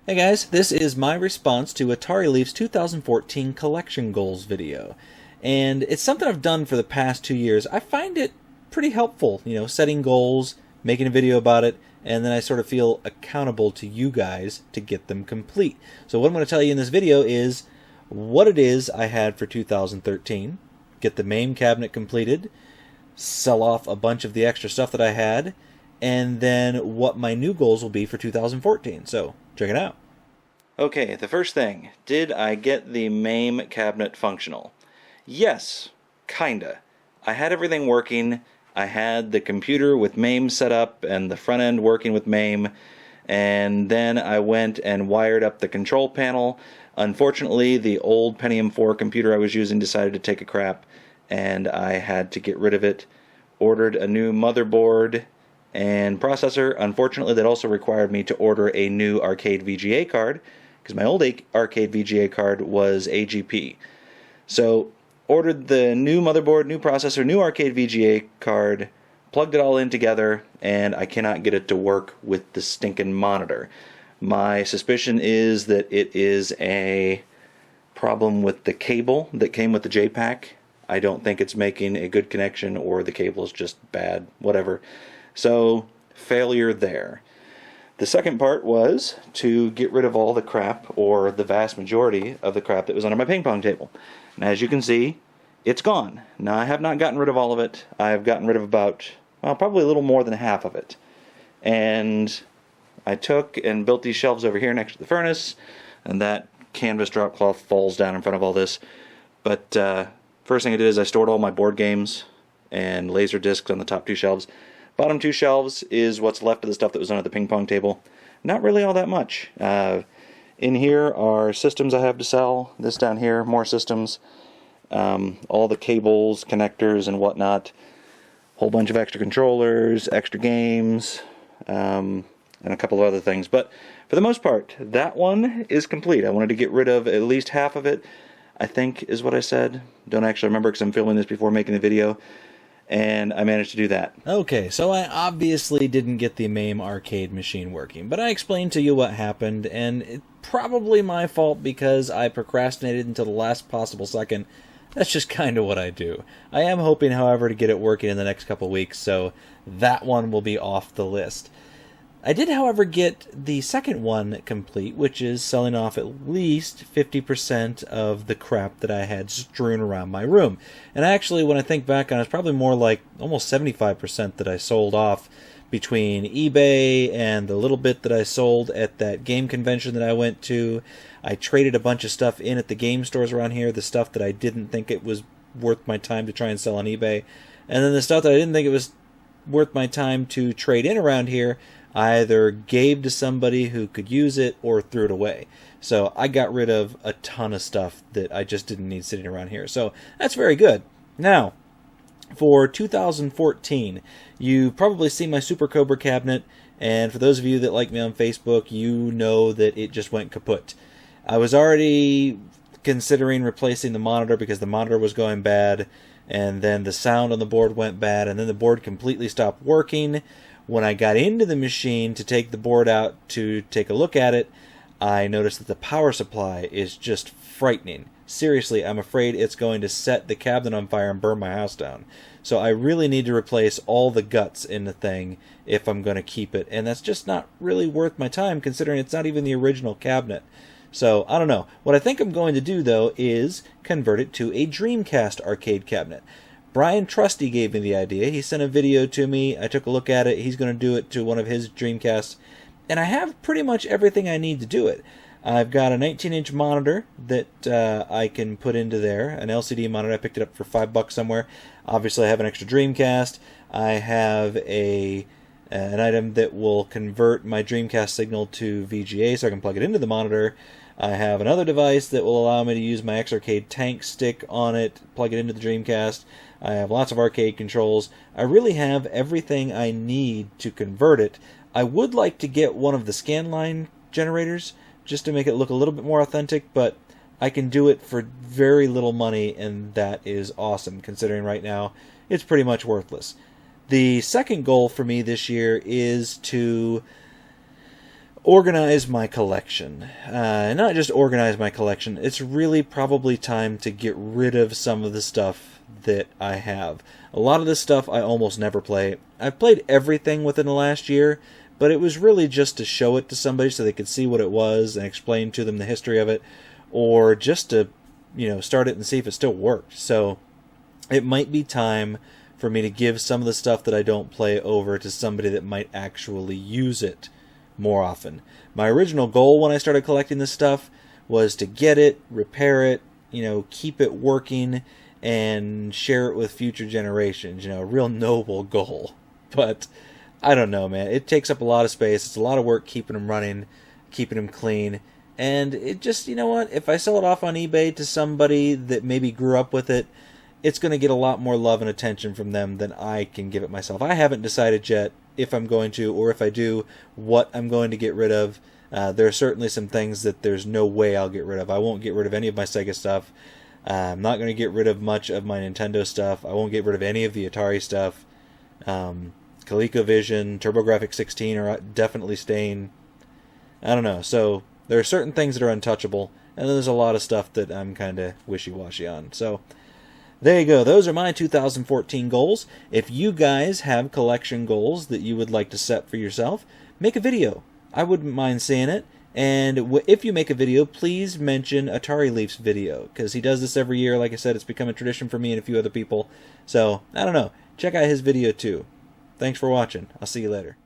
Hey guys, this is my response to Atarileaf's 2014 collection goals video. And it's something I've done for the past 2 years. I find it pretty helpful, setting goals, making a video about it, and then I sort of feel accountable to you guys to get them complete. So what I'm going to tell you in this video is what it is I had for 2013, get the MAME cabinet completed, sell off a bunch of the extra stuff that I had, and then what my new goals will be for 2014. So check it out. Okay, the first thing, did I get the MAME cabinet functional? Yes, kinda. I had everything working. I had the computer with MAME set up and the front end working with MAME, and then I went and wired up the control panel. Unfortunately, the old Pentium 4 computer I was using decided to take a crap, and I had to get rid of it. Ordered a new motherboard and processor. Unfortunately, that also required me to order a new arcade VGA card, because my old arcade VGA card was AGP. So, ordered the new motherboard, new processor, new arcade VGA card, plugged it all in together, and I cannot get it to work with the stinking monitor. My suspicion is that it is a problem with the cable that came with the J-Pack. I don't think it's making a good connection, or the cable is just bad, whatever. So, failure there. The second part was to get rid of all the crap, or the vast majority of the crap that was under my ping pong table. And as you can see, it's gone. Now, I have not gotten rid of all of it. I've gotten rid of about, well, probably a little more than half of it. And I took and built these shelves over here next to the furnace, and that canvas drop cloth falls down in front of all this. But first thing I did is I stored all my board games and laser discs on the top two shelves. Bottom two shelves is what's left of the stuff that was under the ping pong table. Not really all that much. In here are systems I have to sell. This down here, more systems. All the cables, connectors, and whatnot. Whole bunch of extra controllers, extra games, and a couple of other things. But for the most part, that one is complete. I wanted to get rid of at least half of it, I think is what I said. Don't actually remember because I'm filming this before making the video. And I managed to do that. Okay, so I obviously didn't get the MAME arcade machine working, but I explained to you what happened, and it's probably my fault because I procrastinated until the last possible second. That's just kind of what I do. I am hoping, however, to get it working in the next couple weeks, so that one will be off the list. I did, however, get the second one complete, which is selling off at least 50% of the crap that I had strewn around my room. And actually, when I think back on it, it's probably more like almost 75% that I sold off between eBay and the little bit that I sold at that game convention that I went to. I traded a bunch of stuff in at the game stores around here, the stuff that I didn't think it was worth my time to try and sell on eBay. And then the stuff that I didn't think it was worth my time to trade in around here, I either gave to somebody who could use it or threw it away. So I got rid of a ton of stuff that I just didn't need sitting around here. So that's very good. Now, for 2014, you probably see my Super Cobra cabinet, and for those of you that like me on Facebook, you know that it just went kaput. I was already considering replacing the monitor because the monitor was going bad, and then the sound on the board went bad, and then the board completely stopped working. When I got into the machine to take the board out to take a look at it, I noticed that the power supply is just frightening. Seriously, I'm afraid it's going to set the cabinet on fire and burn my house down. So I really need to replace all the guts in the thing if I'm going to keep it. And that's just not really worth my time, considering it's not even the original cabinet. So, I don't know. What I think I'm going to do, though, is convert it to a Dreamcast arcade cabinet. Brian Trusty gave me the idea. He sent a video to me. I took a look at it. He's going to do it to one of his Dreamcasts. And I have pretty much everything I need to do it. I've got a 19-inch monitor that I can put into there, an LCD monitor. I picked it up for $5 somewhere. Obviously, I have an extra Dreamcast. I have an item that will convert my Dreamcast signal to VGA so I can plug it into the monitor. I have another device that will allow me to use my X-Arcade tank stick on it, plug it into the Dreamcast. I have lots of arcade controls. I really have everything I need to convert it. I would like to get one of the scanline generators just to make it look a little bit more authentic, but I can do it for very little money, and that is awesome, considering right now it's pretty much worthless. The second goal for me this year is to organize my collection. Not just organize my collection, it's really probably time to get rid of some of the stuff that I have. A lot of this stuff I almost never play. I've played everything within the last year, but it was really just to show it to somebody so they could see what it was and explain to them the history of it, or just to, start it and see if it still worked. So it might be time for me to give some of the stuff that I don't play over to somebody that might actually use it more often. My original goal when I started collecting this stuff was to get it, repair it, keep it working, and share it with future generations. A real noble goal. But I don't know, man. It takes up a lot of space. It's a lot of work keeping them running, keeping them clean. And it just, what? If I sell it off on eBay to somebody that maybe grew up with it, it's going to get a lot more love and attention from them than I can give it myself. I haven't decided yet if I'm going to, or if I do, what I'm going to get rid of. There are certainly some things that there's no way I'll get rid of. I won't get rid of any of my Sega stuff. I'm not going to get rid of much of my Nintendo stuff. I won't get rid of any of the Atari stuff. ColecoVision, TurboGrafx 16 are definitely staying. I don't know. So there are certain things that are untouchable, and then there's a lot of stuff that I'm kind of wishy-washy on. So there you go. Those are my 2014 goals. If you guys have collection goals that you would like to set for yourself, make a video. I wouldn't mind seeing it. And if you make a video, please mention Atarileaf's video, because he does this every year. Like I said, it's become a tradition for me and a few other people. So, I don't know. Check out his video too. Thanks for watching. I'll see you later.